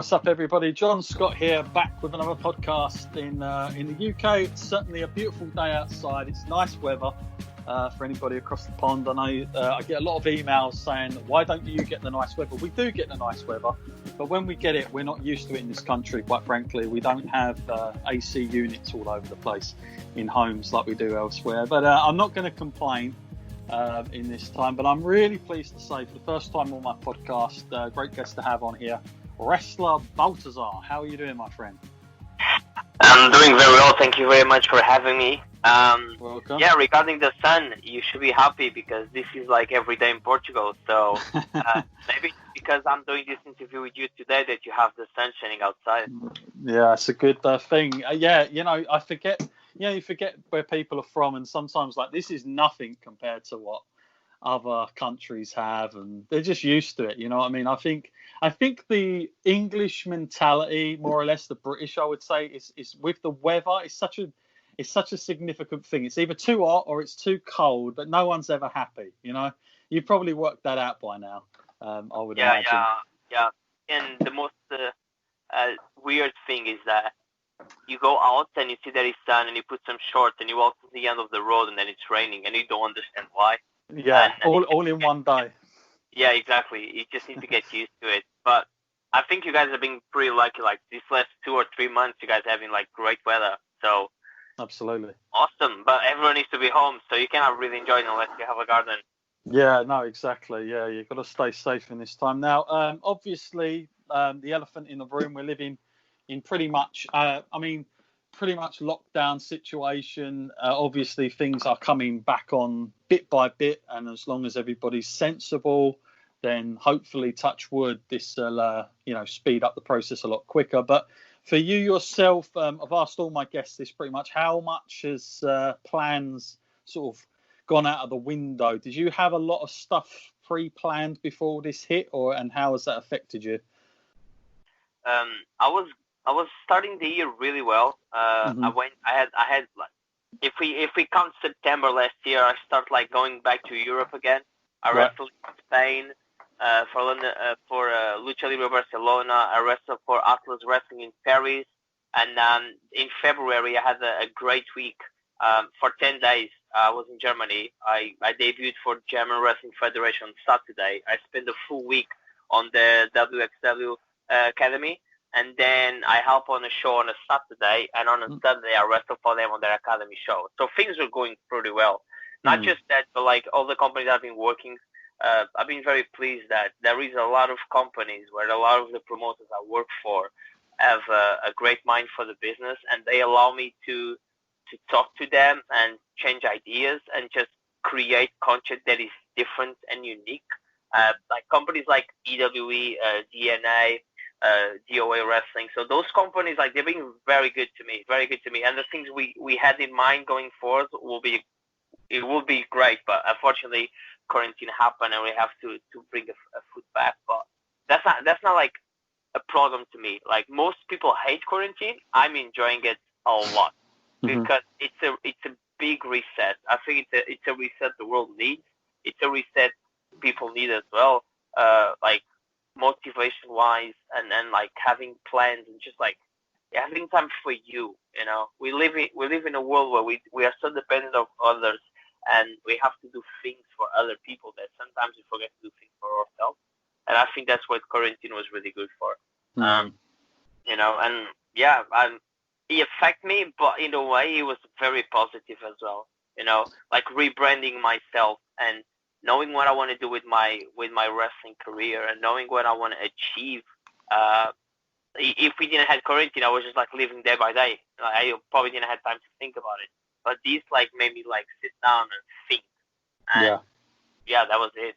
what's up, everybody? John Scott here, back with another podcast in the UK. It's certainly a beautiful day outside. It's nice weather for anybody across the pond. I know I get a lot of emails saying, why don't you get the nice weather? We do get the nice weather, but when we get it, we're not used to it in this country, quite frankly. We don't have AC units all over the place in homes like we do elsewhere. But I'm not going to complain in this time, but I'm really pleased to say, for the first time on my podcast, great guest to have on here, Wrestler Baltazar. How are you doing, my friend? I'm doing very well. Thank you very much for having me. Welcome. Yeah, regarding the sun, you should be happy because this is like every day in Portugal. So maybe because I'm doing this interview with you today that you have the sun shining outside. Yeah, it's a good thing. Yeah, I forget. You forget where people are from, and sometimes like this is nothing compared to what other countries have, and they're just used to it. You know what I mean? I think the English mentality, more or less the British, I would say, is with the weather. It's such a significant thing. It's either too hot or it's too cold, but no one's ever happy. You know, you've probably worked that out by now. I would imagine. Yeah. And the most weird thing is that you go out and you see there is sun and you put some shorts and you walk to the end of the road and then it's raining and you don't understand why. Yeah, all in one day. Yeah, exactly. You just need to get used to it. But I think you guys have been pretty lucky. Like these last 2 or 3 months, you guys are having like great weather. So absolutely awesome. But everyone needs to be home, so you cannot really enjoy it unless you have a garden. Yeah, no, exactly. Yeah, you've got to stay safe in this time. Now, obviously, the elephant in the room, we're living in pretty much lockdown situation. Obviously, things are coming back on bit by bit, and as long as everybody's sensible, then hopefully, touch wood, this will speed up the process a lot quicker. But for you yourself, I've asked all my guests this pretty much. How much has plans sort of gone out of the window? Did you have a lot of stuff pre-planned before this hit, and how has that affected you? I was starting the year really well. I had like, if we count September last year, I started like going back to Europe again. I wrestled in Spain for Lucha Libre Barcelona. I wrestled for Atlas Wrestling in Paris, and in February I had a great week. For 10 days I was in Germany. I debuted for German Wrestling Federation on Saturday. I spent a full week on the WXW Academy. And then I help on a show on a Saturday, and on a Sunday I wrestle for them on their academy show. So things are going pretty well. Not just that, but like all the companies I've been working, I've been very pleased that there is a lot of companies where a lot of the promoters I work for have a great mind for the business, and they allow me to talk to them and change ideas and just create content that is different and unique. Like companies like EWE, DNA, DOA Wrestling. So those companies, like, they've been very good to me. And the things we had in mind going forward will be great. But unfortunately, quarantine happened and we have to bring a foot back. But that's not like a problem to me. Like most people hate quarantine. I'm enjoying it a lot because it's a big reset. I think it's a reset the world needs. It's a reset people need as well. Like motivation wise, and then like having plans and just like having time for you. We live in a world where we are so dependent of others, and we have to do things for other people that sometimes we forget to do things for ourselves. And I think that's what quarantine was really good for. It affected me, but in a way it was very positive as well. Like rebranding myself and knowing what I want to do with my wrestling career and knowing what I want to achieve. If we didn't have quarantine, I was just like living day by day. I probably didn't have time to think about it. But this like made me like sit down and think. And that was it.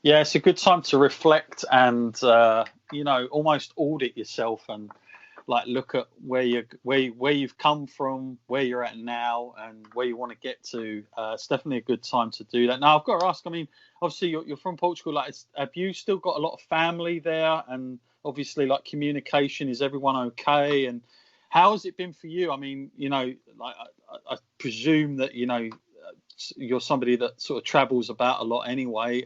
Yeah, it's a good time to reflect and almost audit yourself and like look at where you've come from, where you're at now, and where you want to get to. It's definitely a good time to do that. Now, I've got to ask. I mean, obviously you're from Portugal. Like, have you still got a lot of family there? And obviously, like communication, is everyone okay? And how has it been for you? I mean, like I presume that you're somebody that sort of travels about a lot anyway,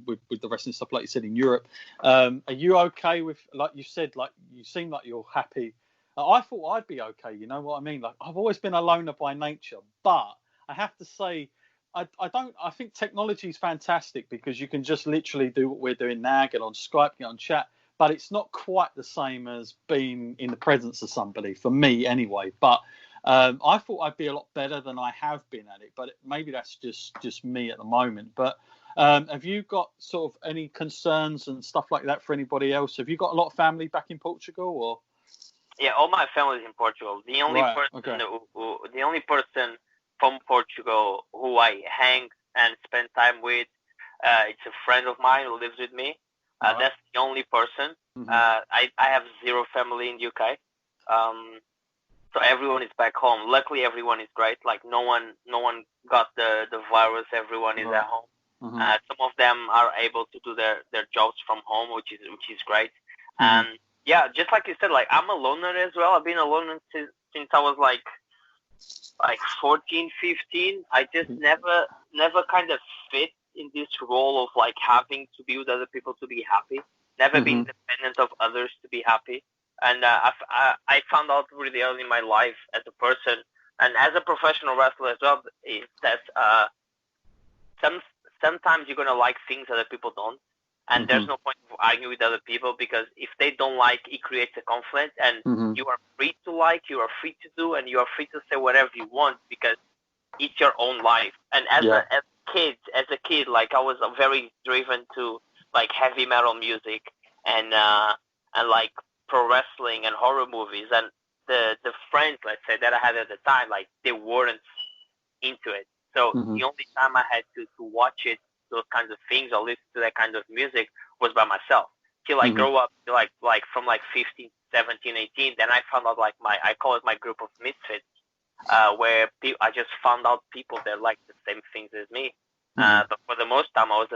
with the wrestling stuff, like you said, in Europe. Are you okay with, like you said, like you seem like you're happy? I thought I'd be okay. You know what I mean? Like, I've always been a loner by nature, but I have to say, I think technology is fantastic because you can just literally do what we're doing now, get on Skype, get on chat, but it's not quite the same as being in the presence of somebody, for me anyway. But I thought I'd be a lot better than I have been at it, but maybe that's just me at the moment. But have you got sort of any concerns and stuff like that for anybody else? Have you got a lot of family back in Portugal, or? Yeah, all my family is in Portugal. The only the only person from Portugal who I hang and spend time with, it's a friend of mine who lives with me. That's the only person. Mm-hmm. I have zero family in the UK. So everyone is back home. Luckily, everyone is great. Like no one got the virus. Everyone is at home. Mm-hmm. Some of them are able to do their jobs from home, which is great. Mm-hmm. And yeah, just like you said, like I'm a loner as well. I've been a loner since I was like 14, 15. I just never kind of fit in this role of like having to be with other people to be happy. Never Mm-hmm. been dependent of others to be happy. And I found out really early in my life as a person and as a professional wrestler as well, is that sometimes you're gonna like things other people don't. And there's no point of arguing with other people because if they don't like, it creates a conflict. And you are free to like, you are free to do, and you are free to say whatever you want because it's your own life. And as a kid, like I was very driven to like heavy metal music and like pro wrestling and horror movies. And the friends, let's say, that I had at the time, like they weren't into it. So the only time I had to watch it, those kinds of things, or listen to that kind of music, was by myself. Till I grow up, like from like 15, 17, 18, then I found out like I call it my group of misfits, where I just found out people that like the same things as me. But for the most time, I was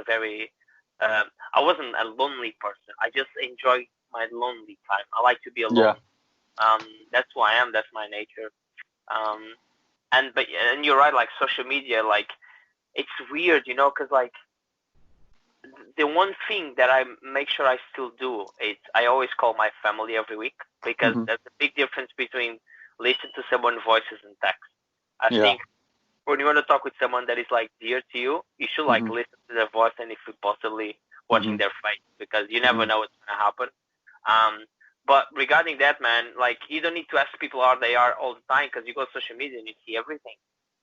I wasn't a lonely person. I just enjoy my lonely time. I like to be alone. That's who I am. That's my nature. And you're right, like social media, like it's weird, you know, because like the one thing that I make sure I still do is I always call my family every week because there's a big difference between listening to someone's voices and text. I think when you want to talk with someone that is like dear to you, you should like listen to their voice and if you possibly watching their face because you never know what's going to happen. But regarding that, man, like you don't need to ask people how they are all the time because you go to social media and you see everything.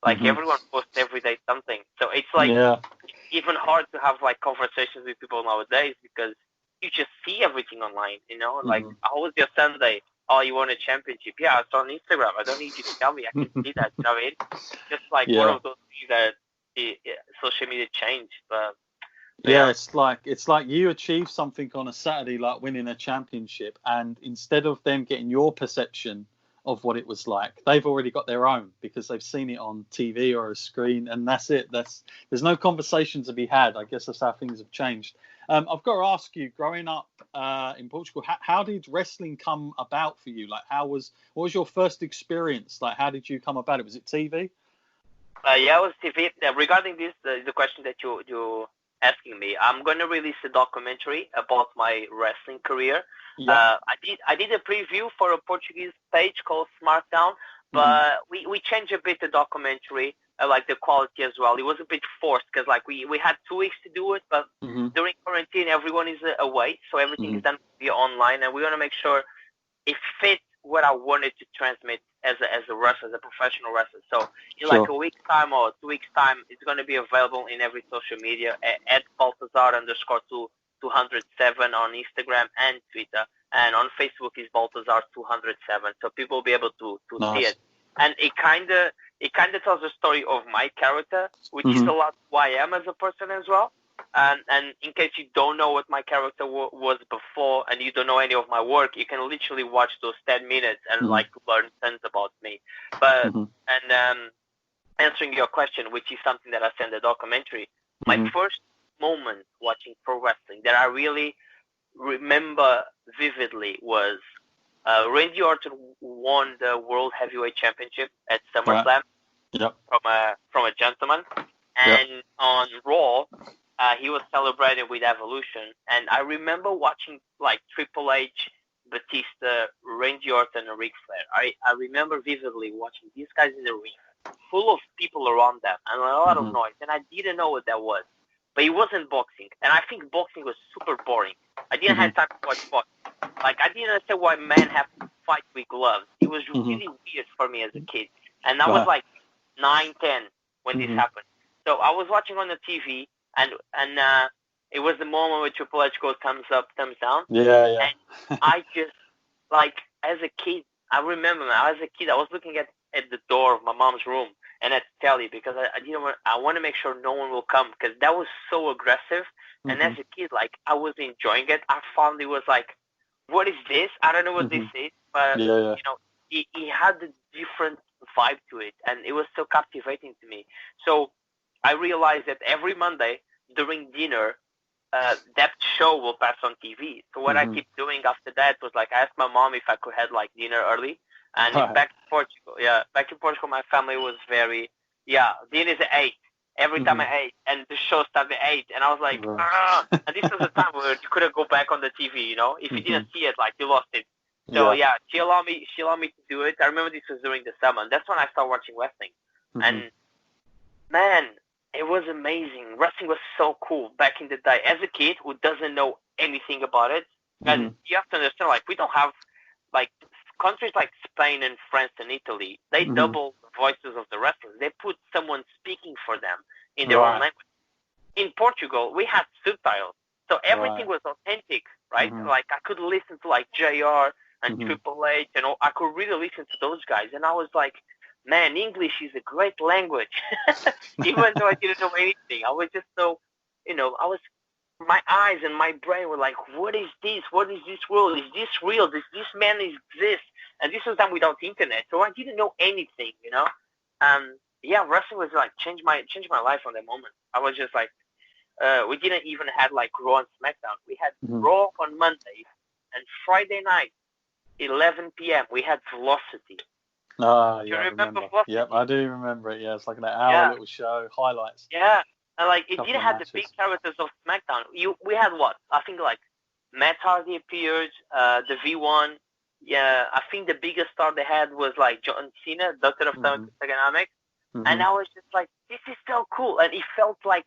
Like everyone posts every day something. So it's like even hard to have like conversations with people nowadays because you just see everything online, you know? Like, how was your Sunday? Oh, you won a championship. Yeah, it's on Instagram. I don't need you to tell me. I can see that. You know what I mean? Just like one of those things that social media changed. But it's like you achieve something on a Saturday, like winning a championship, and instead of them getting your perception of what it was like, they've already got their own because they've seen it on TV or a screen, and that's it. There's no conversation to be had. I guess that's how things have changed. I've got to ask you, growing up in Portugal, how did wrestling come about for you? Like, what was your first experience? Like, how did you come about it? Was it TV? Yeah, it was TV. Regarding this, the question that you asking me, I'm going to release a documentary about my wrestling career. I did a preview for a Portuguese page called SmartDown, but we changed a bit the documentary, like the quality as well. It was a bit forced because like we had 2 weeks to do it, but during quarantine everyone is away, so everything is done via online, and we want to make sure it fits what I wanted to transmit as a wrestler, as a professional wrestler. So in like a week's time or 2 weeks' time, it's going to be available in every social media at Baltazar_207 on Instagram and Twitter. And on Facebook is Baltazar207. So people will be able to see it. And it kind of tells the story of my character, which is a lot who I am as a person as well. And in case you don't know what my character was before and you don't know any of my work, you can literally watch those 10 minutes and like learn tons about me. But answering your question, which is something that I said in the documentary, my first moment watching pro wrestling that I really remember vividly was Randy Orton won the World Heavyweight Championship at SummerSlam from a gentleman. And on Raw, he was celebrating with Evolution. And I remember watching like Triple H, Batista, Randy Orton, and Ric Flair. I remember vividly watching these guys in the ring, full of people around them and a lot of noise. And I didn't know what that was. But it wasn't boxing. And I think boxing was super boring. I didn't have time to watch boxing. Like, I didn't understand why men have to fight with gloves. It was really weird for me as a kid. And I was like 9, 10 when this happened. So I was watching on the TV, and it was the moment where Triple H goes thumbs up, thumbs down. Yeah. And I just, like, as a kid, I remember, as a kid, I was looking at the door of my mom's room and at the telly because I want to make sure no one will come because that was so aggressive. And as a kid, like, I was enjoying it. I found it was like, what is this? I don't know what this is, but, you know, it had a different vibe to it, and it was so captivating to me. So I realized that every Monday during dinner, that show will pass on TV. So what I keep doing after that was, like, I asked my mom if I could have, like, dinner early. And back in Portugal, my family was very, dinner's at 8. Every time I ate, and the show started at 8, and I was like, and this was a time where you couldn't go back on the TV, you know? If you didn't see it, like, you lost it. So, she allowed me to do it. I remember this was during the summer, and that's when I started watching wrestling. And, man, it was amazing. Wrestling was so cool back in the day. As a kid who doesn't know anything about it, and you have to understand, like, we don't have, like, countries like Spain and France and Italy, they double the voices of the wrestlers. They put someone speaking for them in their own language. In Portugal, we had subtitles, so everything was authentic, right? Like, I could listen to, like, JR and Triple H, and I could really listen to those guys, and I was like, man, English is a great language. Even though I didn't know anything, I was just so, you know, my eyes and my brain were like, what is this? What is this world? Is this real? Does this man exist? And this was done without internet, so I didn't know anything, you know? Wrestling was like changed my life on that moment. I was just like, we didn't even have like Raw and SmackDown. We had Raw on Monday, and Friday night, 11 p.m. we had Velocity. Do you remember Velocity? Yep, I do remember it. Yeah, it's like an hour little show, highlights. Yeah, and like it didn't have the big characters of SmackDown. We had what? I think like Matt Hardy appeared, the V1. Yeah, I think the biggest star they had was like John Cena, Doctor of Thuganomics. And I was just like, this is so cool, and it felt like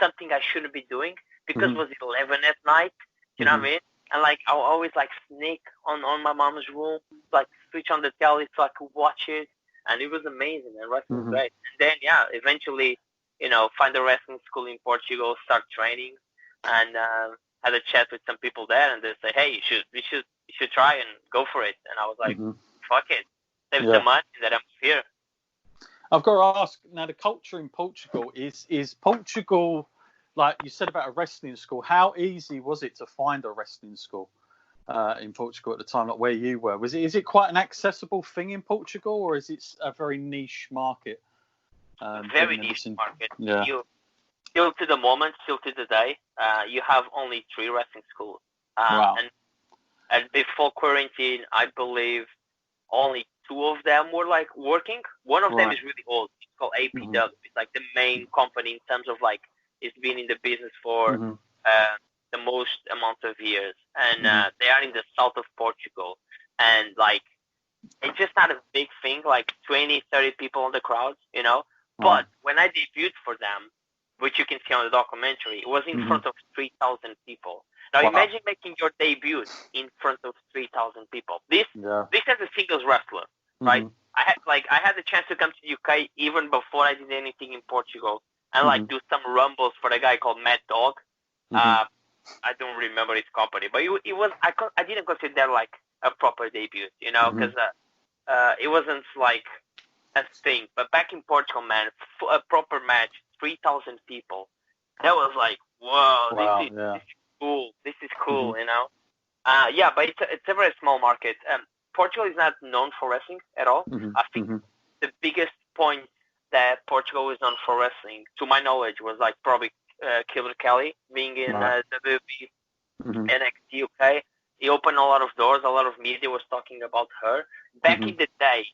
something I shouldn't be doing because it was 11 at night. You know what I mean? And like I always like sneak on my mom's room, like switch on the telly so I could watch it, and it was amazing. And wrestling was great. And then eventually, you know, find a wrestling school in Portugal, start training, and had a chat with some people there, and they say, hey, you should try and go for it. And I was like, fuck it, save the money that I'm here. I've got to ask now. The culture in Portugal is Portugal. Like you said about a wrestling school, how easy was it to find a wrestling school in Portugal at the time, like where you were? Is it quite an accessible thing in Portugal, or is it a very niche market? Very niche market. Yeah. Still to the moment, still to the day, you have only 3 wrestling schools. Wow. And before quarantine, I believe only 2 of them were like working. One of them is really old. It's called APW. It's like the main company in terms of like, it's been in the business for the most amount of years, and they are in the south of Portugal, and like it's just not a big thing, like 20, 30 people in the crowd, you know. But when I debuted for them, which you can see on the documentary, it was in front of 3,000 people. Now imagine making your debut in front of 3,000 people. This as a singles wrestler, right? I had the chance to come to the UK even before I did anything in Portugal. And like do some rumbles for a guy called Mad Dog. I don't remember his company, but it was I didn't consider that like a proper debut, you know, because it wasn't like a thing. But back in Portugal, man, a proper match, 3,000 people. That was like, whoa, this is cool. This is cool, you know. But it's a very small market. Portugal is not known for wrestling at all. I think the biggest point that Portugal is known for wrestling, to my knowledge, was like probably Killer Kelly being in WWE, NXT UK. He opened a lot of doors. A lot of media was talking about her. Back in the day,